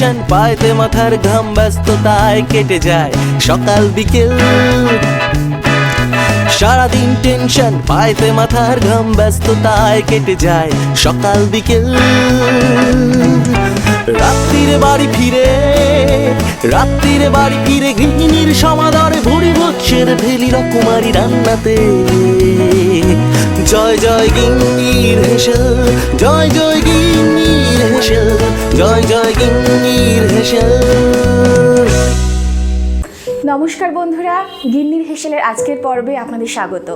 Tension, পায়েতে মাথার ঘাম, ব্যস্ততায় কেটে যায় সকাল বিকেল। সারাদিন টেনশন, পায়েতে মাথার ঘাম, ব্যস্ততায় কেটে যায় সকাল বিকেল। রাত্রিরে বাড়ি ফিরে গৃহিণীর সমাদরে ভুড়ি ভোজ্যের ভেলি রকমারি রান্নাতে। জয় জয় গিন্নির হেসেল, জয় জয় গিন্নির হেসেল, জয় জয় গিন্নির হেসেল। নমস্কার বন্ধুরা, গিন্নির হেসেলের আজকের পর্বে আপনাদের স্বাগত।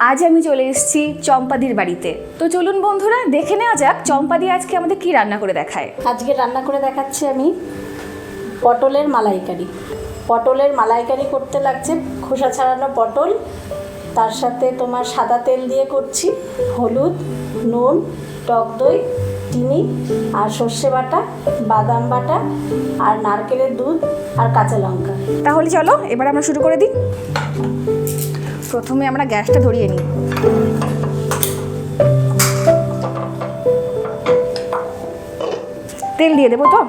আজ আমি চলে এসেছি চম্পাদির বাড়িতে। তো চলুন বন্ধুরা, দেখে নেওয়া যাক চম্পাদি আজকে আমাদের কি রান্না করে দেখায়। আজকে রান্না করে দেখাচ্ছি আমি পটলের মালাইকারি। পটলের মালাইকারি করতে লাগছে খোসা ছাড়ানো পটল, তার সাথে তোমার সাদা তেল দিয়ে করছি, হলুদ, নুন, টক দই, চিনি আর সর্ষে বাটা, বাদাম বাটা আর নারকেলের দুধ আর কাঁচা লঙ্কা। তাহলে চলো এবার আমরা শুরু করে দিই। প্রথমে আমরা গ্যাসটা ধরিয়ে নিই। তেল দিয়ে দেবো তো?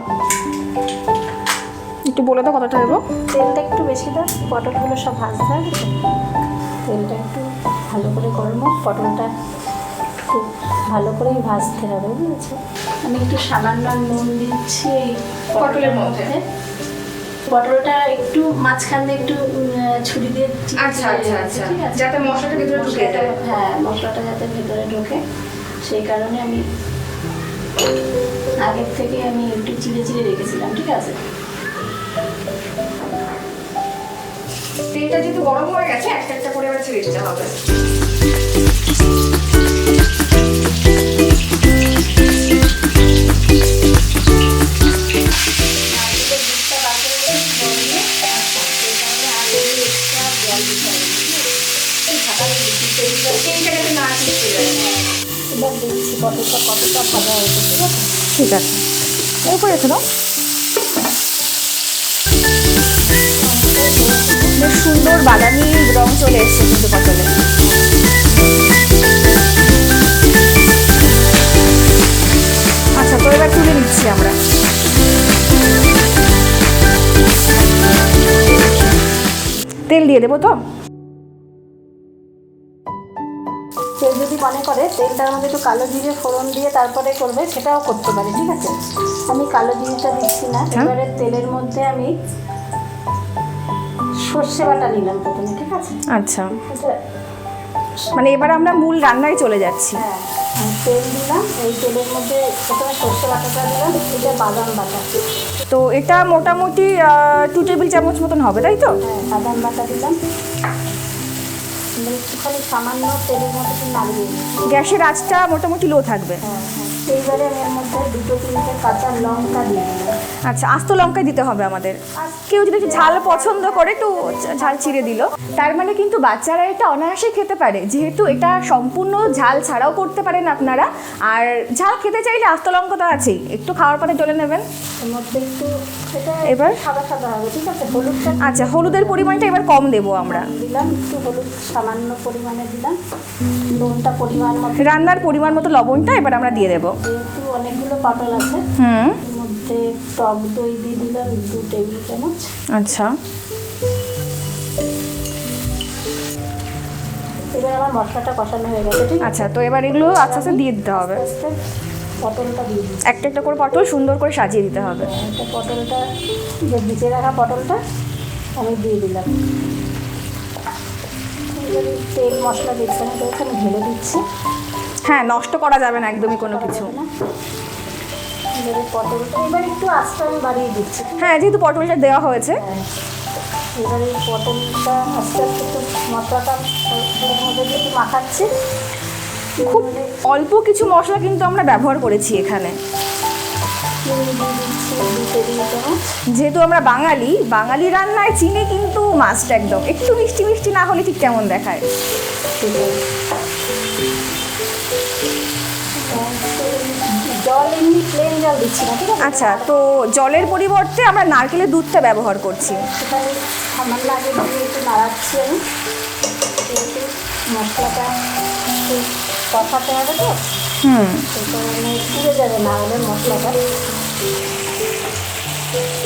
একটু বলে দাও কতটা দেবো? তেলটা একটু বেশি দাও, পটলগুলো সব ভাজতে হবে। তেলটা একটু ভালো করে গরম হোক, পটলটা খুব ভালো করেই ভাজতে হবে, বুঝেছো? আমি একটু সামান্য নুন দিচ্ছি এই পটলের মধ্যে। পটলটা একটু মাঝখান দিয়ে একটু ছুরি দিয়ে আচ্ছা আচ্ছা আচ্ছা, যাতে মশলাটা ভেতরে ঢুকে যায়। হ্যাঁ, মশলাটা যাতে ভেতরে ঢোকে সেই কারণে আমি আগের থেকে আমি একটু চিড়ে চিড়ে রেখেছিলাম, ঠিক আছে? তেলটা যেহেতু গরম হয়ে গেছে, একটা একটা করে এবার ছেড়ে দিতে হবে। এবার দেখছি পটলটা কতটা ভাজা হয়েছে, ঠিক আছে? ঠিক আছে, এরপর রেখে দাও। বেশ সুন্দর বাদামি রং চলে এসছে কিন্তু পটলে। আচ্ছা, তো এবার তুলে নিচ্ছি আমরা। তেল দিয়ে দেবো তো? কেউ যদি মনে করে তেলটার মধ্যে একটু কালো জিরে ফোড়ন দিয়ে তারপরে করবে, সেটাও করতে পারে, ঠিক আছে? আমি কালো জিরেটা দিচ্ছি না। এবারে তেলের মধ্যে আমি সর্ষে বাটা নিলাম প্রথমে, ঠিক আছে? আচ্ছা, মানে এবার আমরা মূল রান্নায় চলে যাচ্ছি। হ্যাঁ, তেল দিলাম, এই তেলের মধ্যে প্রথমে সর্ষে বাটাটা দিলাম, এটা বাদাম বাটা। তো এটা মোটামুটি 2 টেবিল চামচ মতন হবে, তাই তো? হ্যাঁ, বাদাম বাটা দিলাম। একটুখানি সামান্য তেলের মধ্যে একটু নাড়িয়ে দিই। গ্যাসের আঁচটা মোটামুটি লো থাকবে। হ্যাঁ হ্যাঁ, এইবারে আমি এর মধ্যে 2-3টে কাঁচা লঙ্কা দিয়ে দিলাম। আচ্ছা, আস্ত লঙ্কাই দিতে হবে আমাদের। কেউ যদি একটু ঝাল পছন্দ করে একটু ঝাল ছিঁড়ে দিল। তার মানে কিন্তু বাচ্চারা এটা অনায়াসে খেতে পারে, যেহেতু এটা সম্পূর্ণ ঝাল ছাড়াও করতে পারেন আপনারা। আর ঝাল খেতে চাইলে আস্ত লঙ্কা তো আছেই, একটু খাওয়ার পরে জ্বলে নেবেন। এর মধ্যে একটু এটা এবার সাদা সাদা হবে, ঠিক আছে? হলুদটা আচ্ছা, হলুদের পরিমাণটা এবার কম দেবো আমরা। দিলাম, একটু হলুদ সামান্য পরিমাণে দিলাম। নুনটা পরিমাণ মতো, রান্নার পরিমাণ মতো লবণটা এবার আমরা দিয়ে দেবো। যেহেতু অনেকগুলো পটল আছে। এর মধ্যে টক দই দিয়ে দিলাম 2 টেবিল চামচ। আচ্ছা, এবার আমার মশলাটা কষানো হয়ে গেছে, ঠিক আছে? আচ্ছা, তো এবার এগুলো আস্তে আস্তে দিয়ে দিতে হবে। আস্তে আস্তে পটলটা দিয়ে দিচ্ছি। একটা একটা করে পটল সুন্দর করে সাজিয়ে দিতে হবে। এটা পটলটা, যে ভিজে রাখা পটলটা আমি দিয়ে দিলাম। এবারে তেল মশলা দিচ্ছি, আমি এখানে ঢেলে দিচ্ছি। হ্যাঁ, নষ্ট করা যাবে না একদমই কোনো কিছু। এবারে পটলটা এবার একটু আস্তে আমি বাড়িয়ে দিচ্ছি। হ্যাঁ, যেহেতু পটলটা দেওয়া হয়েছে। এবারে পটলটা আস্তে আস্তে একটু মশলাটা এর মধ্যে দিয়ে একটু মাখাচ্ছি। খুব অল্প কিছু মশলা কিন্তু আমরা ব্যবহার করেছি এখানে, চিনি দিয়ে দিচ্ছি 2 টেবিল চামচ। যেহেতু আমরা বাঙালি রান্নায় চিনি কিন্তু মাস্ট একদম। একটু মিষ্টি মিষ্টি না হলে ঠিক কেমন দেখায়। ঠিক আছে, জল এমনি প্লেন জল দিচ্ছি না, ঠিক আছে? আচ্ছা, তো জলের পরিবর্তে আমরা নারকেলের দুধটা ব্যবহার করছি। সেখানে সামান্য আগে দিয়ে একটু নাড়াচ্ছি আমি, যেহেতু মশলাটা একটু কষাতে হবে তো, সেই কারণে পুড়ে যাবে না হলে মশলাটা।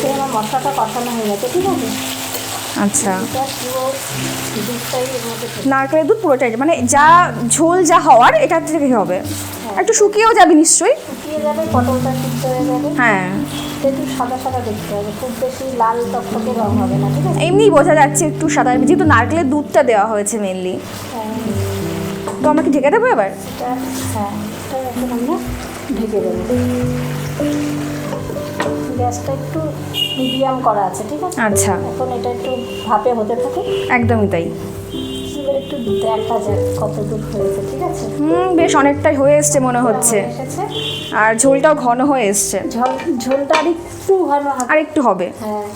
তো আমার মশলাটা কষানো হয়ে গেছে, ঠিক আছে? আচ্ছা, এটা পুরো দুধটাই এর মধ্যে ঢেলে নারকেলের দুধ পুরোটাই, মানে যা ঝোল যা হওয়ার এটা থেকে হবে। একটু শুকিয়েও যাবে নিশ্চয়ই। শুকিয়ে যাবে, পটলটা সিদ্ধ হয়ে যাবে। হ্যাঁ, একটু সাদা সাদা দেখতে হবে, খুব বেশি লাল টকটকে রং হবে না, ঠিক আছে? এমনি বোঝা যাচ্ছে একটু সাদা, যেহেতু নারকেলের দুধটা দেওয়া হয়েছে মেনলি। হ্যাঁ, তো আমরা কি ঢেকে দেবো এবার? এটা হ্যাঁ, এটা এখন আমরা ঢেকে দেবো। গ্যাসটা একটু মিডিয়াম করা আছে, ঠিক আছে? আচ্ছা, এখন এটা একটু ভাপে হতে থাকে। একদমই তাই। এবার একটু দেখা যাক কত দূর হয়েছে, ঠিক আছে? বেশ অনেকটাই হয়ে এসছে মনে হচ্ছে, হয়ে এসেছে। আর ঝোলটাও ঘন হয়ে এসছে। ঝোলটা আর একটু ঘন হবে। আর একটু হবে। হ্যাঁ,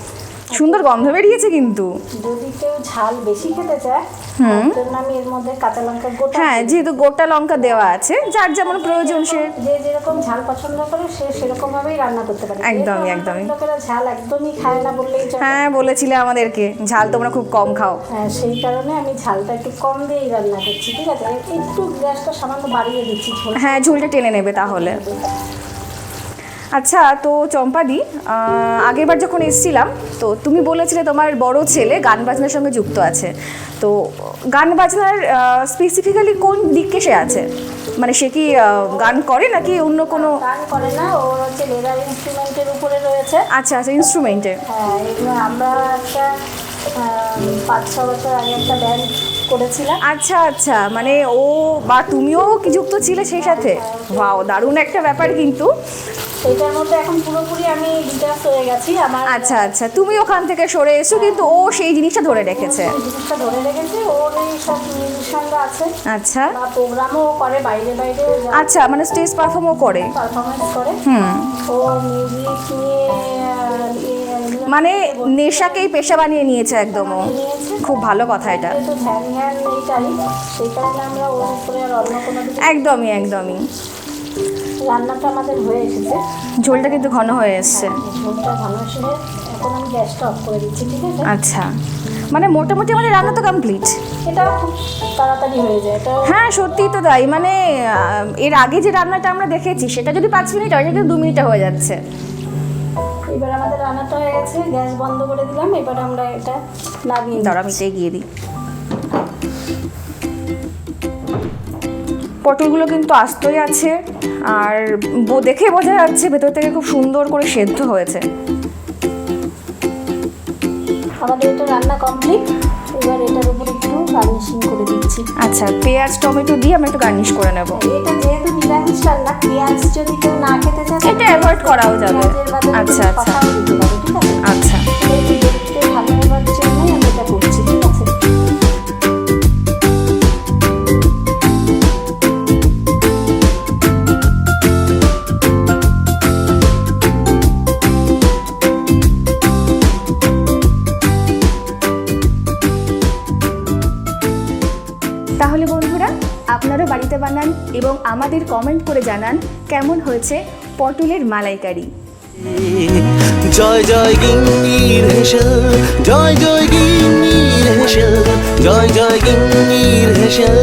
সুন্দর গন্ধ বেরিয়েছে কিন্তু। যদি কেউ ঝাল বেশি খেতে চায় তার জন্য আমি এর মধ্যে কাঁচা লঙ্কা গোটা, হ্যাঁ, যেহেতু গোটা লঙ্কা দেওয়া আছে, যার যেমন প্রয়োজন সে যে যেরকম ঝাল পছন্দ করে সে সেরকম ভাবেই রান্না করতে পারে। একদমই, যেহেতু আমাদের একদমই। লোকেরা ঝাল একদমই খায় না বললেই চলে। হ্যাঁ, বলেছিলে আমাদেরকে ঝাল তোমরা খুব কম খাও। হ্যাঁ, সেই কারণে আমি ঝালটা একটু কম দিয়েই রান্না করছি, ঠিক আছে? একটু গ্যাসটা সামান্য বাড়িয়ে দিচ্ছি ঝোল। হ্যাঁ, ঝোলটা টেনে নেবে তাহলে। আচ্ছা, তো চম্পাদি, আগেরবার যখন এসেছিলাম তো তুমি বলেছিলে তোমার বড় ছেলে গান বাজনার সঙ্গে যুক্ত আছে। তো গান বাজনার স্পেসিফিক্যালি কোন দিকে সে আছে? মানে সে কি গান করে নাকি অন্য কোনো? গান করে না, ও হচ্ছে লেদার ইনস্ট্রুমেন্টের উপরে রয়েছে। আচ্ছা আচ্ছা, ইনস্ট্রুমেন্টে। হ্যাঁ, এগুলো আমরা একটা 5-6 বছর আগে একটা ব্যান্ড করেছিলাম। আচ্ছা আচ্ছা, মানে ও বা তুমিও কি যুক্ত ছিলে সেই সাথে? ওয়াও, দারুণ একটা ব্যাপার কিন্তু। এটার মধ্যে এখন পুরোপুরি আমি ডিটাচ হয়ে গেছি। আমার আচ্ছা আচ্ছা, তুমি ওখান থেকে সরে এসো, কিন্তু ও সেই জিনিসটা ধরে রেখেছে। জিনিসটা ধরে রেখেছে, ওর এই সব মিউজিশিয়ানরা আছে। আচ্ছা বা প্রোগ্রামও করে, বাইরে বাইরে আচ্ছা, মানে স্টেজ পারফর্মও করে। পারফরমেন্স করে। ও মিউজিক নিয়ে মানে নেশাকেই পেশা বানিয়ে নিয়েছে একদম ও। নিয়েছে। খুব ভালো কথা এটা। যেহেতু ধ্যান জ্ঞান এইটাই, সেই কারণে আমরা ওর উপরে আর অন্য কোনো কিছু। একদমই একদমই। রান্নাটা আমাদের হয়ে এসেছে। ঝোলটা কিন্তু ঘন হয়ে এসছে। ঝোলটা ভালো এসে এখন আমি গ্যাসটা অফ করে দিচ্ছি, ঠিক আছে? আচ্ছা, মানে মোটামুটি আমাদের রান্না তো কমপ্লিট। এটা খুব তাড়াতাড়ি হয়ে যায় এটা। হ্যাঁ, সত্যিই তো তাই। মানে এর আগে যে রান্নাটা আমরা দেখেছি সেটা যদি 5 মিনিট হয়, কিন্তু 2 মিনিটে হয়ে যাচ্ছে। এবার আমাদের রান্নাটা হয়ে গেছে, গ্যাস বন্ধ করে দিলাম। এবার আমরা এটা নামিয়ে দাঁড়া, আমি এটাই গিয়ে দিই। পটলগুলো কিন্তু আস্তই আছে, আর দেখে বোঝা যাচ্ছে ভেতর থেকে খুব সুন্দর করে সেদ্ধ হয়েছে। আমাদের এটা রান্না কমপ্লিট। এবার এটার উপর একটু গার্নিশিং করে দিচ্ছি। আচ্ছা, পেঁয়াজ টমেটো দিয়ে আমরা একটু গার্নিশ করে নেব। এটা যেহেতু নিরামিষ রান্না, পেঁয়াজ যদি কেউ না খেতে চায় এটা অ্যাভয়েড করাও যাবে। আচ্ছা আচ্ছা ঠিক আছে। আচ্ছা, একটু দেখতে ভালো হওয়ার জন্যই আমি এটা করছি, ঠিক আছে? তাহলে বন্ধুরা, আপনারা বাড়িতে বানান এবং আমাদের কমেন্ট করে জানান কেমন হয়েছে পটলের মালাইকারি। জয় জয় গিন্নির হেসেল, জয় জয় গিন্নির হেসেল, জয় জয় গিন্নির হেসেল।